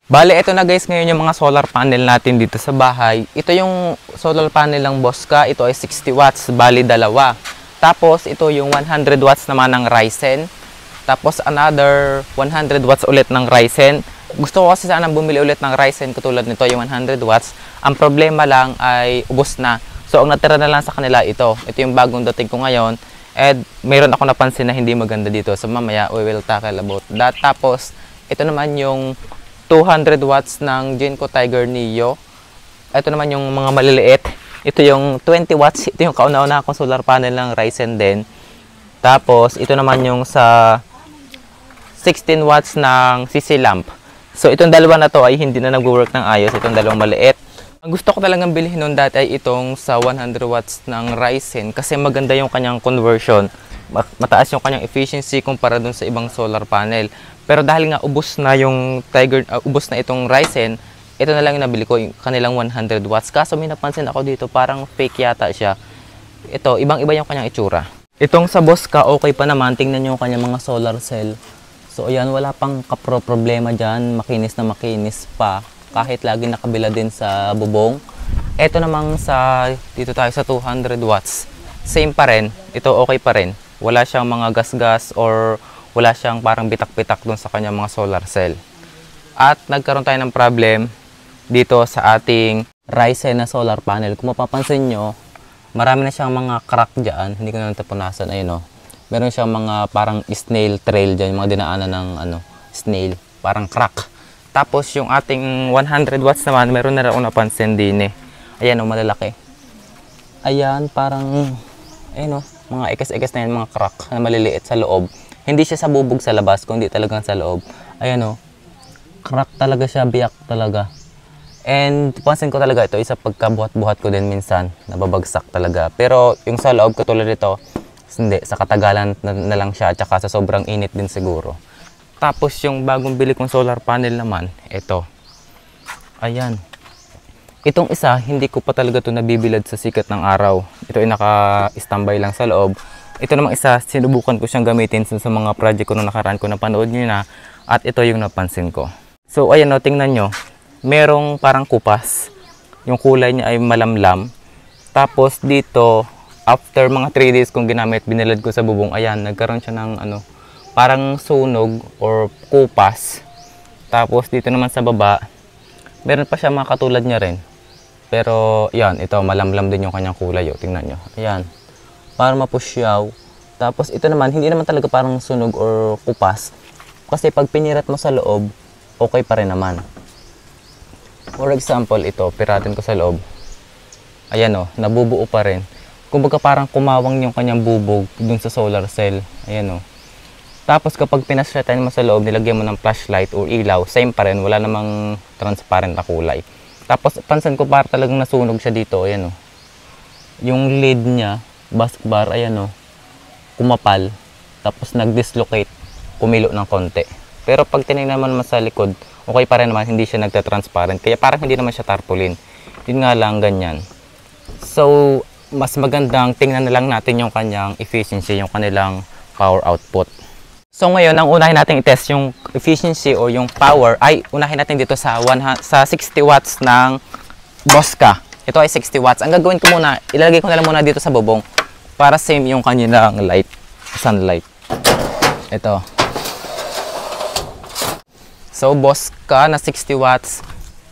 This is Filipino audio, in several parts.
Bale, ito na guys ngayon yung mga solar panel natin dito sa bahay. Ito yung solar panel ng Bosca. Ito ay 60 watts, bali dalawa. Tapos, ito yung 100 watts naman ng Ryzen. Tapos, another 100 watts ulit ng Ryzen. Gusto ko kasi sana bumili ulit ng Ryzen katulad nito, yung 100 watts. Ang problema lang ay ubos na. So, ang natira na lang sa kanila ito. Ito yung bagong dating ko ngayon. And mayroon ako napansin na hindi maganda dito. So, mamaya we will tackle about that. Tapos, ito naman yung 200 watts ng Jinko Tiger Neo. Ito naman yung mga maliliit. Ito yung 20 watts. Ito yung kauna-una akong solar panel ng Ryzen din. Tapos, ito naman yung sa 16 watts ng CC lamp. So, itong dalawa na to ay hindi na nag-work ng ayos. Itong dalawang maliit. Ang gusto ko talagang bilhin noon dati ay itong sa 100 watts ng Ryzen kasi maganda yung kanyang conversion. Mataas yung kanyang efficiency kumpara dun sa ibang solar panel. Pero dahil nga ubos na yung ubos na itong Ryzen, ito na lang yung nabili ko, yung kanilang 100 watts. Kaso may napansin ako dito, parang fake yata siya. Ito, ibang-iba yung kanyang itsura. Itong sa Bosca, okay pa naman. Tingnan nyo yung kanyang mga solar cell. So ayan, wala pang problema dyan. Makinis na makinis pa. Kahit lagi nakabila din sa bubong. Ito namang dito tayo sa 200 watts. Same pa rin. Ito okay pa rin. Wala siyang mga gas-gas or wala siyang parang bitak-bitak dun sa kanyang mga solar cell. At nagkaroon tayo ng problem dito sa ating Ryzen na solar panel. Kung mapapansin nyo, marami na siyang mga crack dyan. Hindi ko na natapunasan. Ayun o. Meron siyang mga parang snail trail dyan. Yung mga dinaanan ng snail. Parang crack. Tapos yung ating 100 watts naman, meron na rin ako napansin din eh. Ayan o, malalaki. Ayan, parang, ayun o, mga ikas-ikas na yan, mga crack na maliliit sa loob. Hindi siya sa bubog sa labas, kundi talagang sa loob. Ayan o, crack talaga siya, biyak talaga. And pansin ko talaga ito, isa pagkabuhat-buhat ko din minsan, nababagsak talaga. Pero yung sa loob, katulad ito, hindi, sa katagalan na lang siya, at saka sa sobrang init din siguro. Tapos yung bagong bili kong solar panel naman, ito. Ayan. Itong isa, hindi ko pa talaga ito nabibilad sa sikat ng araw. Ito ay naka-standby lang sa loob. Ito namang isa, sinubukan ko siyang gamitin sa mga project ko nung nakaraan ko, napanood nyo na. At ito yung napansin ko. So ayan o, tingnan nyo. Merong parang kupas. Yung kulay niya ay malamlam. Tapos dito, after mga 3 days kong ginamit, binilad ko sa bubong. Ayan, nagkaroon siya ng parang sunog or kupas. Tapos dito naman sa baba, meron pa siya mga katulad niya rin. Pero yan, ito malamlam din yung kanyang kulay. Tingnan nyo. Ayan. Para mapusyaw. Tapos ito naman, hindi naman talaga parang sunog or kupas. Kasi pag pinirat mo sa loob, okay pa rin naman. For example, ito, piratin ko sa loob. Ayan o, nabubuo pa rin. Kumbaga parang kumawang yung kanyang bubog dun sa solar cell. Ayan o. Tapos kapag pinaslightan mo sa loob, nilagyan mo ng flashlight or ilaw, same pa rin, wala namang transparent na kulay. Tapos pansin ko parang talagang nasunog siya dito, ayan o. Yung lid niya, baskbar, ayan o, kumapal. Tapos nag-dislocate, kumilo ng konti. Pero pag tinignan mo naman sa likod, okay pa rin naman, hindi siya nagta-transparent. Kaya parang hindi naman siya tarpaulin. Yun nga lang, ganyan. So, mas magandang tingnan na lang natin yung kanyang efficiency, yung kanilang power output. So ngayon, ang unahin natin i-test yung efficiency o yung power ay unahin natin dito sa 60 watts ng Bosca. Ito ay 60 watts. Ang gagawin ko muna, ilalagay ko na lang muna dito sa bubong para same yung kanilang light, sunlight. Ito. So Bosca na 60 watts.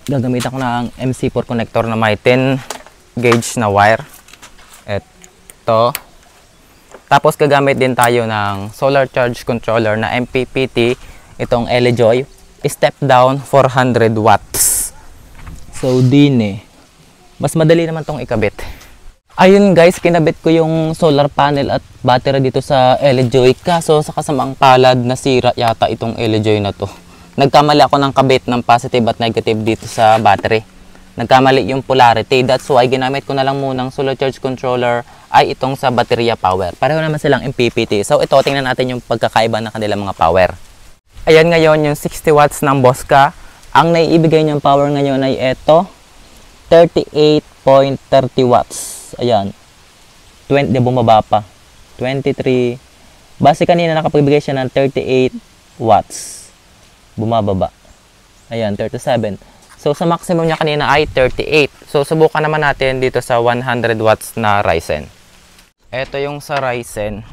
Gagamitan ko na ang MC4 connector na may 10 gauge na wire. Ito. Tapos gagamit din tayo ng solar charge controller na MPPT, itong Elejoy, step down 400 watts. So din mas madali naman tong ikabit. Ayun guys, kinabit ko yung solar panel at battery dito sa Elejoy, kaso sa kasamang palad nasira yata itong Elejoy na to. Nagkamali ako ng kabit ng positive at negative dito sa battery. Nagkamali yung polarity. That's why ginamit ko na lang munang solar charge controller ay itong sa baterya power. Pareho naman silang MPPT. So ito, tingnan natin yung pagkakaiba ng kanilang mga power. Ayan ngayon yung 60 watts ng Bosca. Ang naiibigay niyang power ngayon ay ito, 38.30 watts. Ayan. 20, bumaba pa. 23. Base kanina nakapagbigay siya ng 38 watts. Bumababa. Ayan, 37. So, sa maximum niya kanina ay 38. So, subukan naman natin dito sa 100 watts na Ryzen. Ito yung sa Ryzen.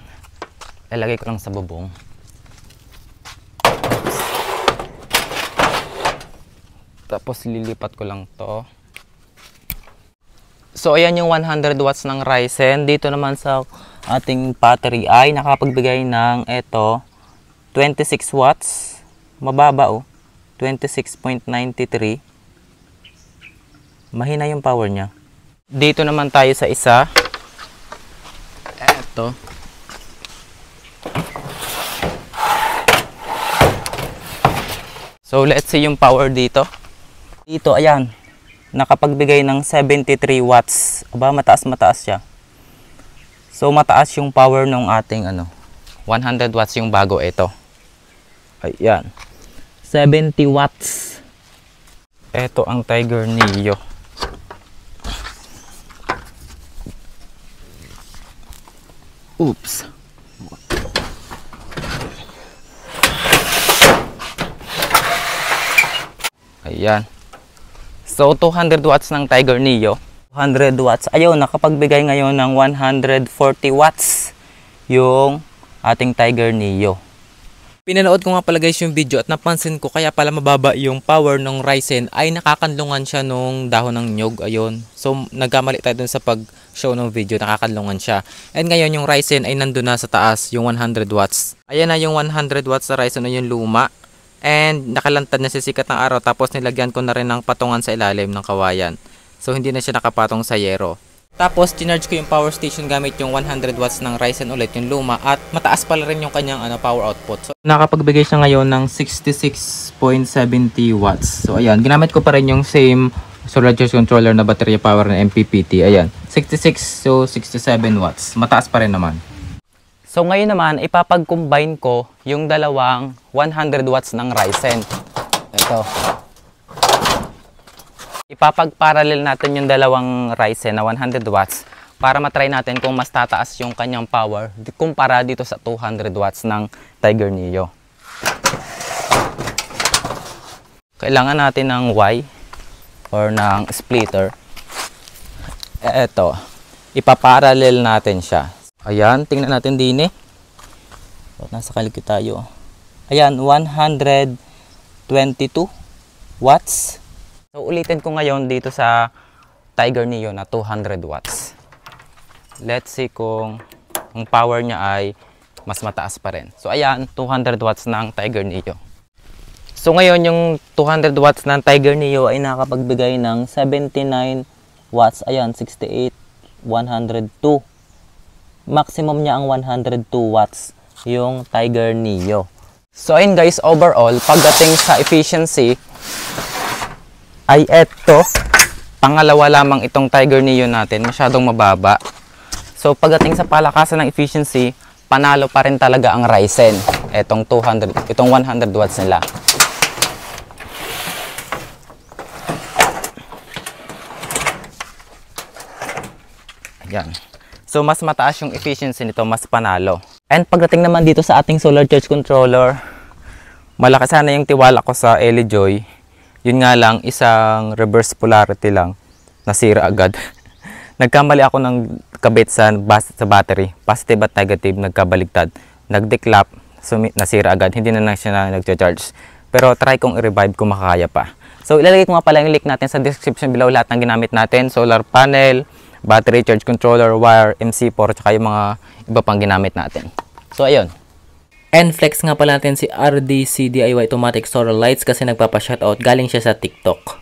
Ilagay ko lang sa bubong. Tapos, lilipat ko lang to. So, ayan yung 100 watts ng Ryzen. Dito naman sa ating battery ay nakapagbigay ng ito, 26 watts. Mababa oh. 26.93. Mahina yung power niya. Dito naman tayo sa isa. Eto. So, let's see yung power dito. Dito, ayan. Nakapagbigay ng 73 watts. Aba, mataas siya. So, mataas yung power ng ating 100 watts yung bago ito. Ayan. 70 watts. Ito ang Tiger Neo. Oops. Ayan. So, 200 watts ng Tiger Neo. 200 watts. Ayun, nakapagbigay ngayon ng 140 watts yung ating Tiger Neo. Pinanood ko nga pala guys yung video at napansin ko kaya pala mababa yung power ng Ryzen ay nakakanlungan siya nung dahon ng nyog. Ayun. So, nagkamali tayo dun sa pag-show ng video. Nakakanlungan siya. And ngayon yung Ryzen ay nandun na sa taas, yung 100 watts. Ayan na yung 100 watts na Ryzen na yung luma. And nakalantad na sa sikat ng araw tapos nilagyan ko na rin ng patungan sa ilalim ng kawayan. So, hindi na siya nakapatong sa yero. Tapos, chinarge ko yung power station gamit yung 100 watts ng Ryzen ulit, yung luma. At mataas pala rin yung kanyang power output. So, nakapagbigay siya ngayon ng 66.70 watts. So, ayan. Ginamit ko pa rin yung same solar charge controller na battery power ng MPPT. Ayan. 66 to 67 watts. Mataas pa rin naman. So, ngayon naman, ipapag-combine ko yung dalawang 100 watts ng Ryzen. Ito. Ipapag-parallel natin yung dalawang Ryzen na 100 watts para matry natin kung mas tataas yung kanyang power kumpara dito sa 200 watts ng Tiger Neo. Kailangan natin ng Y or ng splitter. Eto, ipaparallel natin siya. Ayan, tingnan natin din eh. Nasa kalikot tayo. Ayan, 122 watts. So, ulitin ko ngayon dito sa Tiger Neo na 200 watts. Let's see kung ang power niya ay mas mataas pa rin. So, ayan, 200 watts ng Tiger Neo. So, ngayon yung 200 watts ng Tiger Neo ay nakapagbigay ng 79 watts. Ayan, 68, 102. Maximum niya ang 102 watts yung Tiger Neo. So, ayun guys, overall, pagdating sa efficiency, ay eto, pangalawa lamang itong Tiger Neo natin, masyadong mababa. So, pagdating sa palakasan ng efficiency, panalo pa rin talaga ang Ryzen. Itong 100 watts nila. Ayan. So, mas mataas yung efficiency nito, mas panalo. And pagdating naman dito sa ating solar charge controller, malaki sana yung tiwala ko sa Elijoy. Yun nga lang, isang reverse polarity lang, nasira agad. Nagkamali ako ng kabit sa battery. Positive at negative, nagkabaligtad. Nag-declap, so nasira agad. Hindi na siya nag-charge. Pero try kong i-revive kung makakaya pa. So ilalagay ko nga pala yung link natin sa description below. Lahat ng ginamit natin, solar panel, battery charge controller, wire, MC4, tsaka yung mga iba pang ginamit natin. So ayun. And flex nga pala natin si RDC DIY Automatic Solar Lights kasi nagpapa-shoutout, galing siya sa TikTok.